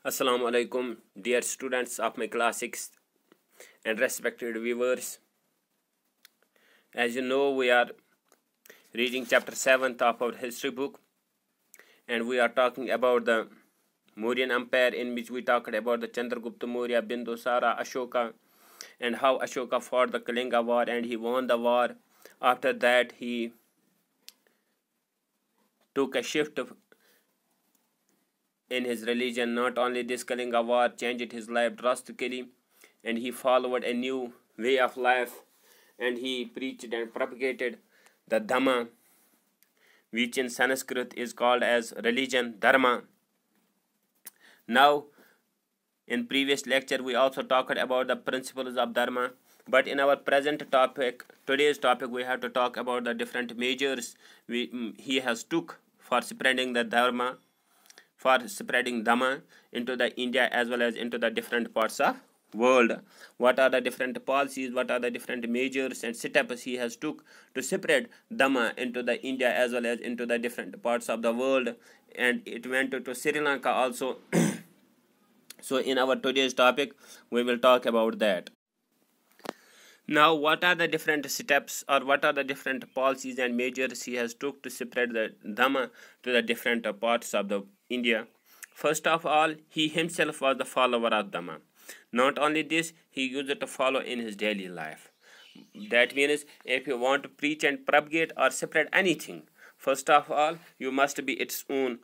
Assalamu alaikum, dear students of my class 6th and respected viewers. As you know, we are reading chapter 7th of our history book, and we are talking about the Mauryan Empire, in which we talked about the Chandragupta Maurya, Bindusara, Ashoka, and how Ashoka fought the Kalinga war and he won the war. After that, he took a shift in his religion. Not only this, Kalinga war changed his life drastically, and he followed a new way of life, and he preached and propagated the dhamma, which in Sanskrit is called as religion, dharma. Now, in previous lecture, we also talked about the principles of dharma, but in our present topic, today's topic, we have to talk about the different measures he has took for spreading the dharma, for spreading dhamma into the India as well as into the different parts of world. What are the different policies, what are the different measures and setups he has took to spread dhamma into the India as well as into the different parts of the world, and it went to Sri Lanka also. So in our today's topic, we will talk about that. Now, what are the different steps or what are the different policies and measures he has took to spread the dhamma to the different parts of the India? First of all, he himself was the follower of dhamma. Not only this, he used it to follow in his daily life. That means if you want to preach and propagate or spread anything, first of all, you must be its own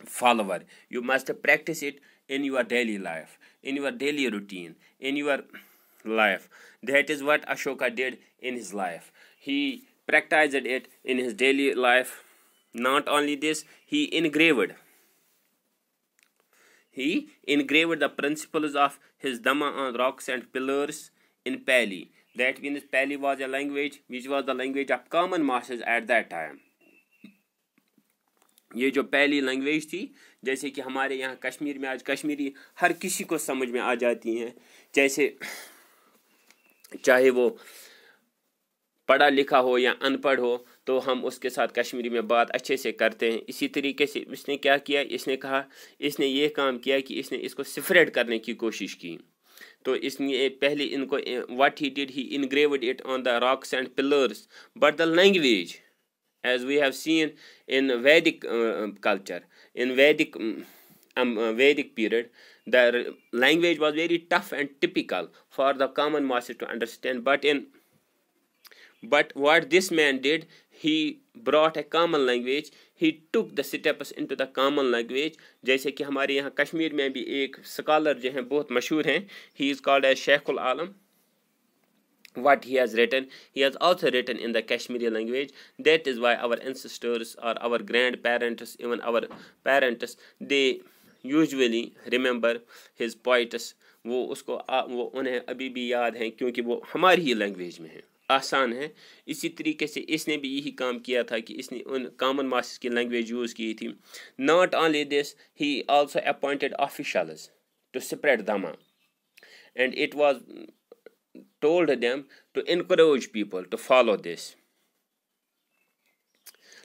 follower. You must practice it in your daily life, in your daily routine, in your life. That is what Ashoka did in his life. He practiced it in his daily life. Not only this, he engraved the principles of his dhamma on rocks and pillars in Pali. That means Pali was a language which was the language of common masses at that time. ये जो पहली language थी, जैसे कि हमारे यहाँ कश्मीर में आज कश्मीरी हर किसी को समझ में आ जाती हैं, जैसे चाहे वो पढ़ा लिखा हो या अनपढ़ हो, तो हम उसके साथ कश्मीरी में बात अच्छे से करते हैं. इसी तरीके से इसने क्या किया, इसने कहा, इसने ये काम किया कि इसने इसको स्प्रेड करने की कोशिश की. तो इसने पहले इनको what he did, he engraved it on the rocks and pillars, but the language, as we have seen in Vedic culture, in Vedic period, the language was very tough and typical for the common masses to understand. But what this man did, he brought a common language. He took the steps into the common language. जैसे कि हमारे यहाँ कश्मीर में भी एक scholar जो हैं बहुत मशहूर हैं, he is called as Sheikhul Alam. What he has written, he has also written in the Kashmiri language. That is why our ancestors or our grandparents, even our parents, they usually remember his poets. वो उन्हें अभी भी याद हैं, क्योंकि वो हमारी ही language में है, आसान है. इसी तरीके से इसने भी यही काम किया था कि इसने उन कॉमन मासेस की लैंग्वेज यूज़ की थी. Not only this, he also appointed officials to spread dhamma, and it was told them to encourage people to follow this.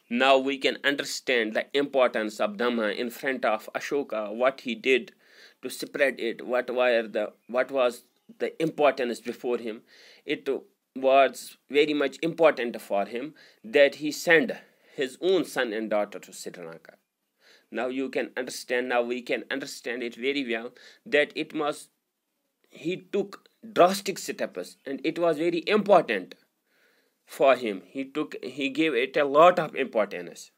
Now we can understand the importance of dhamma in front of Ashoka, what he did to spread it, what was the importance before him. It was very much important for him that he sent his own son and daughter to Sri Lanka. Now we can understand it very well that he took drastic steps, and it was very important for him. He gave it a lot of importance,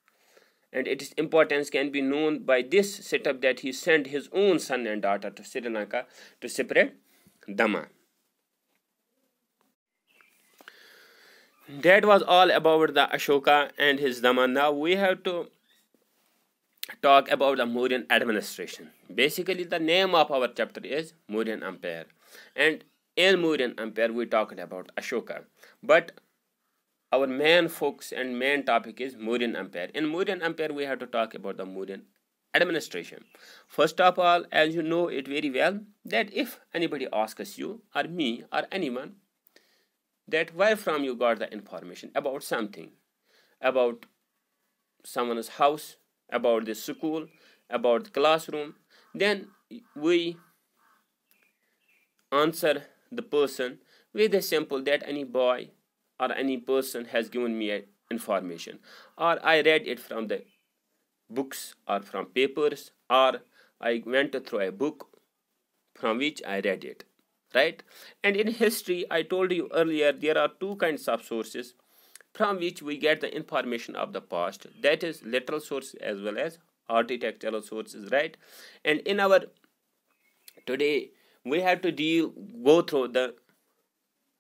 and its importance can be known by this setup that he sent his own son and daughter to Sri Lanka to spread dhamma. That was all about the Ashoka and his dhamma. Now we have to talk about the Mauryan administration. Basically, the name of our chapter is Mauryan Empire, and in Mauryan Empire we talked about Ashoka, but our main focus and main topic is Mauryan Empire. In Mauryan Empire we have to talk about the Mauryan administration. First of all, as you know it very well, that if anybody asks you or me or anyone that where from you got the information about something, about someone's house, about the school, about the classroom, then we answer the person with a simple that any boy or any person has given me a information, or I read it from the books or from papers, or I went through a book from which I read it, right? And in history, I told you earlier, there are two kinds of sources from which we get the information of the past, that is literal sources as well as architectural sources, right? And in our today we have to go through the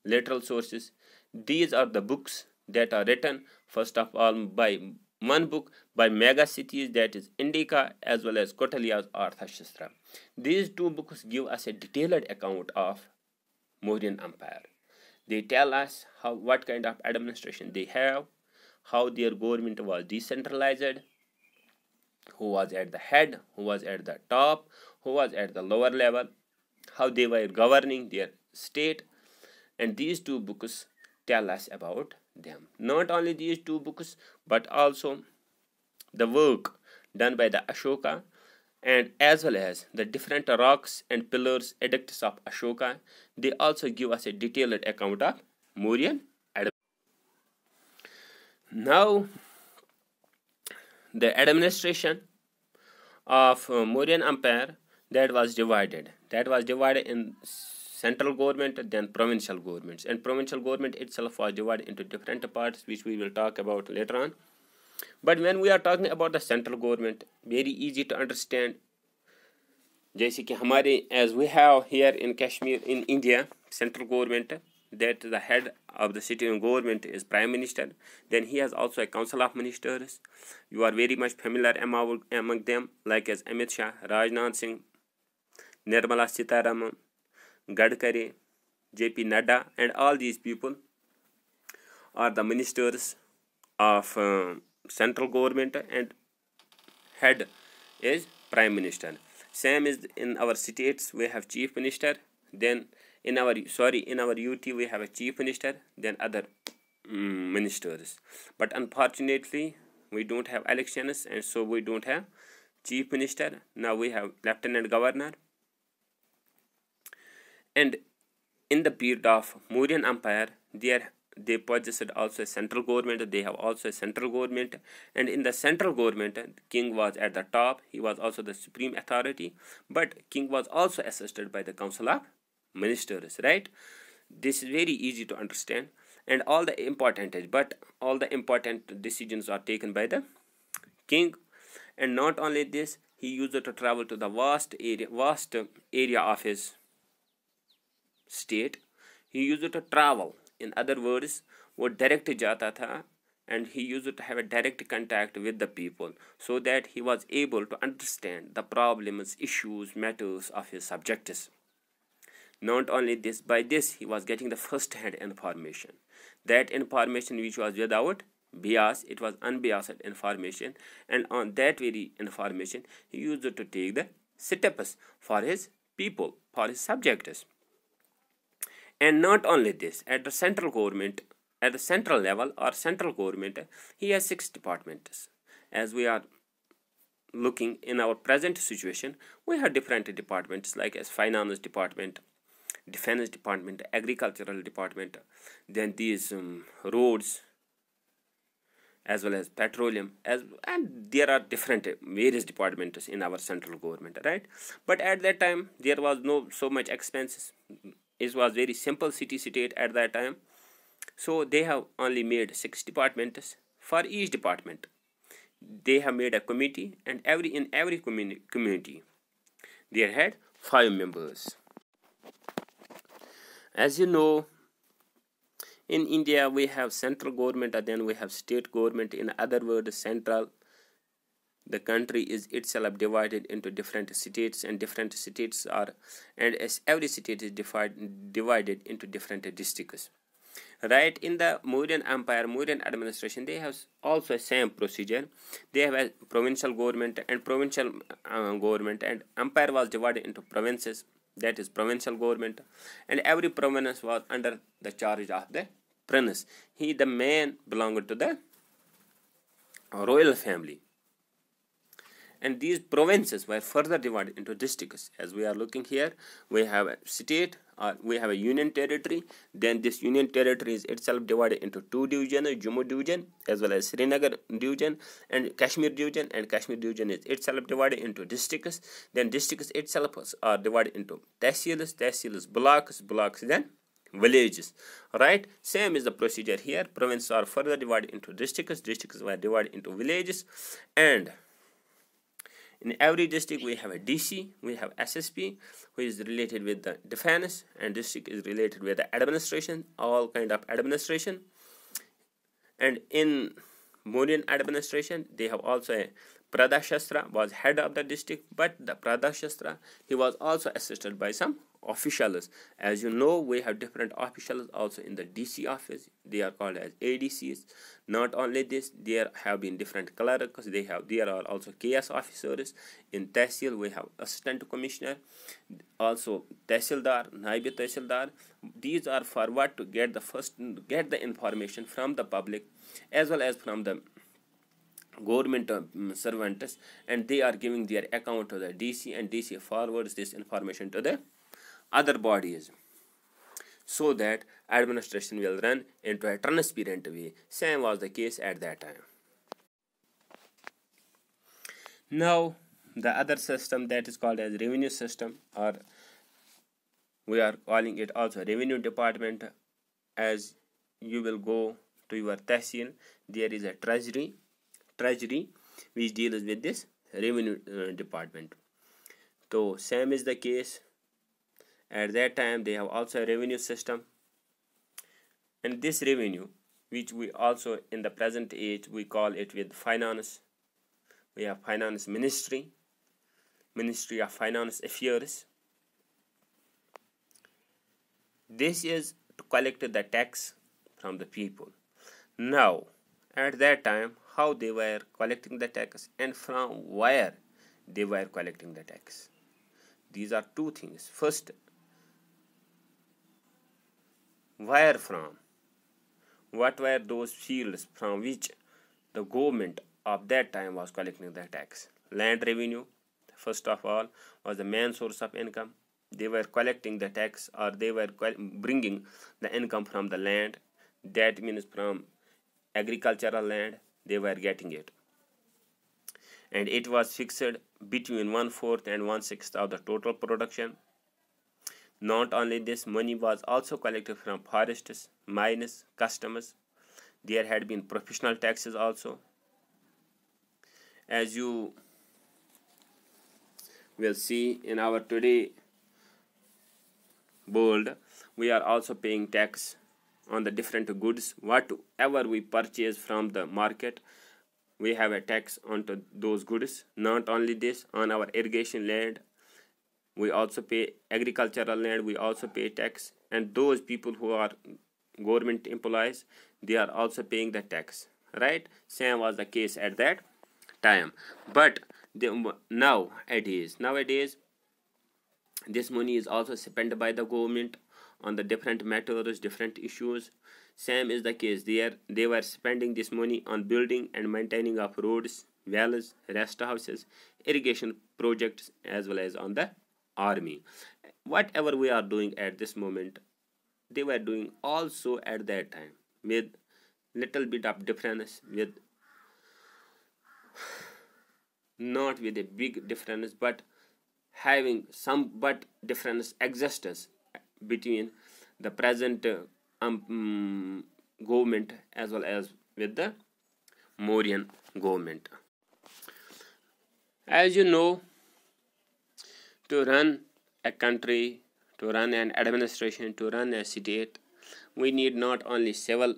literal sources. These are the books that are written first of all by one book by mega cities, that is Indica as well as Kautilya's Arthashastra. These two books give us a detailed account of Mauryan Empire. They tell us what kind of administration they have, how their government was decentralized, who was at the head, who was at the top, who was at the lower level, how they were governing their state. And these two books tell us about them. Not only these two books, but also the work done by the Ashoka, and as well as the different rocks and pillars, edicts of Ashoka. They also give us a detailed account of Mauryan administration. Now, the administration of Mauryan Empire that was divided in central government, then provincial governments, and provincial government itself was divided into different parts, which we will talk about later on. But when we are talking about the central government, very easy to understand. जैसे कि हमारे as we have here in Kashmir in India, central government, that the head of the city government is Prime Minister. Then he has also a council of ministers. You are very much familiar among them, like as Amit Shah, Rajnath Singh, Nirmala Sitaraman, Gadkari, J.P. Nadda, and all these people are the ministers of central government, and head is Prime Minister. Same is in our states, we have Chief Minister. Then in our UT we have a Chief Minister, then other ministers. But unfortunately, we don't have elections, and so we don't have Chief Minister. Now we have Lieutenant Governor. And in the period of Mauryan Empire, they possessed also a central government. They have also a central government, and in the central government, king was at the top. He was also the supreme authority, but king was also assisted by the council of ministers, right? This is very easy to understand, and all the important decisions are taken by the king. And not only this, he used to travel to the vast area of his state. He used to travel, in other words, वो direct जाता था, and he used to have a direct contact with the people, so that he was able to understand the problems, issues, matters of his subjects. Not only this, by this he was getting the first-hand information. That information which was without bias, it was unbiased information, and on that very information he used to take the steps for his people, for his subjects. And not only this, at the central government, at the central level or central government, he has 6 departments. As we are looking in our present situation, we have different departments like as finance department, defense department, agricultural department, then these roads, as well as petroleum, and there are different various departments in our central government, right? But at that time there was no so much expenses. It was very simple city state at that time, so they have only made 6 departments. For each department they have made a committee, and in every community they had 5 members. As you know, in India we have central government, and then we have state government. In other words, the country is itself divided into different states, and different states as every state is divided into different districts, right? In the Mauryan Empire, Mauryan administration, they have also the same procedure. They have a provincial government, and empire was divided into provinces, that is provincial government, and every province was under the charge of the prince. The man belonged to the royal family. and these provinces were further divided into districts. As we are looking here, we have a state, or we have a union territory. Then this union territory is itself divided into two divisions, Jammu division as well as Srinagar division and Kashmir division, and Kashmir division is itself divided into districts. Then districts itself are divided into tehsils, blocks, then villages. Right, same is the procedure here. Provinces are further divided into districts were divided into villages, and in every district we have a DC, we have SSP, who is related with the defense, and district is related with the administration, all kind of administration. And in Mauryan administration, they have also a Pradhashastra was head of the district, but the Pradhashastra, he was also assisted by some officials. As you know, we have different officials also in the DC office. They are called as ADCs. Not only this, there have been different clerks. There are also KS officers. In Tehsil, we have assistant commissioner, also Tehsildar, Naib Tehsildar. These are for what? To get the information from the public as well as from the government servants, and they are giving their account to the DC, and DC forwards this information to the other bodies, so that administration will run into a transparent way. Same was the case at that time. Now the other system, that is called as revenue system, or we are calling it also revenue department. As you will go to your tehsil, there is a treasury which deals with this revenue department. So same is the case. At that time they have also a revenue system, and this revenue, which we also in the present age we call it with finance. We have finance ministry of finance affairs. This is to collect the tax from the people. Now at that time, how they were collecting the tax and from where they were collecting the tax. These are two things. First, where from? What were those fields from which the government of that time was collecting the tax? Land revenue, first of all, was the main source of income. They were collecting the tax, or they were bringing the income from the land. That means from agricultural land they were getting it, and it was fixed between 1/4 and 1/6 of the total production. Not only this, money was also collected from forests, mines, customs. There had been professional taxes also. As you will see in our today world, we are also paying tax on the different goods. Whatever we purchase from the market, we have a tax onto those goods. Not only this, on our irrigation land we also pay, agricultural land we also pay tax, and those people who are government employees, they are also paying the tax. Right, same was the case at that time. But nowadays this money is also spent by the government on the different matters, different issues. Same is the case there. They were spending this money on building and maintaining of roads, wells, rest houses, irrigation projects, as well as on the army. Whatever we are doing at this moment, they were doing also at that time, with little bit of difference, with not with a big difference, but having some but difference exists between the present government as well as with the Mauryan government. As you know, to run a country, to run an administration, to run a state, we need not only civil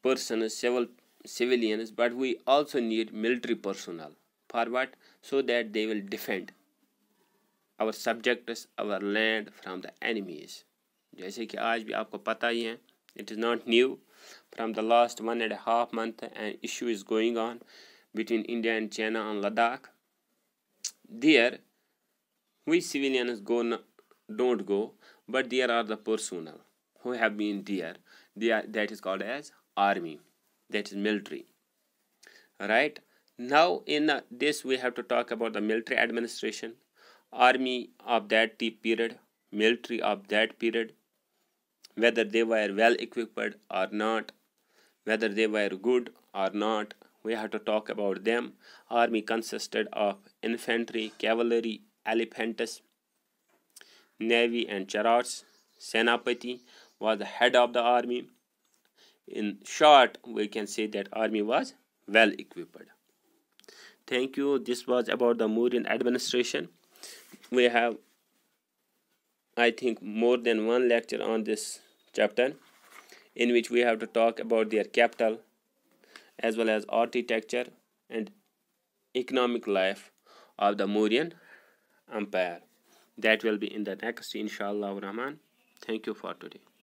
persons, civilians, but we also need military personnel. For what? So that they will defend our subjects, our land from the enemies. जैसे कि आज भी आपको पता ही है, it is not new. From the last 1.5 months, an issue is going on between India and China on Ladakh. There, we civilians don't go, but there are the personnel who have been there. That is called as army, that is military. Right? Now in this we have to talk about the military administration, army of that period, military of that period, whether they were well equipped or not, whether they were good or not. We have to talk about them. Army consisted of infantry, cavalry, elephants, navy and chariots. Senapati was the head of the army. In short, we can say that army was well equipped. Thank you. This was about the Mauryan administration. We have, I think, more than one lecture on this chapter, in which we have to talk about their capital as well as architecture and economic life of the Mauryan Empire. That will be in the next, inshallah Rahman. Thank you for today.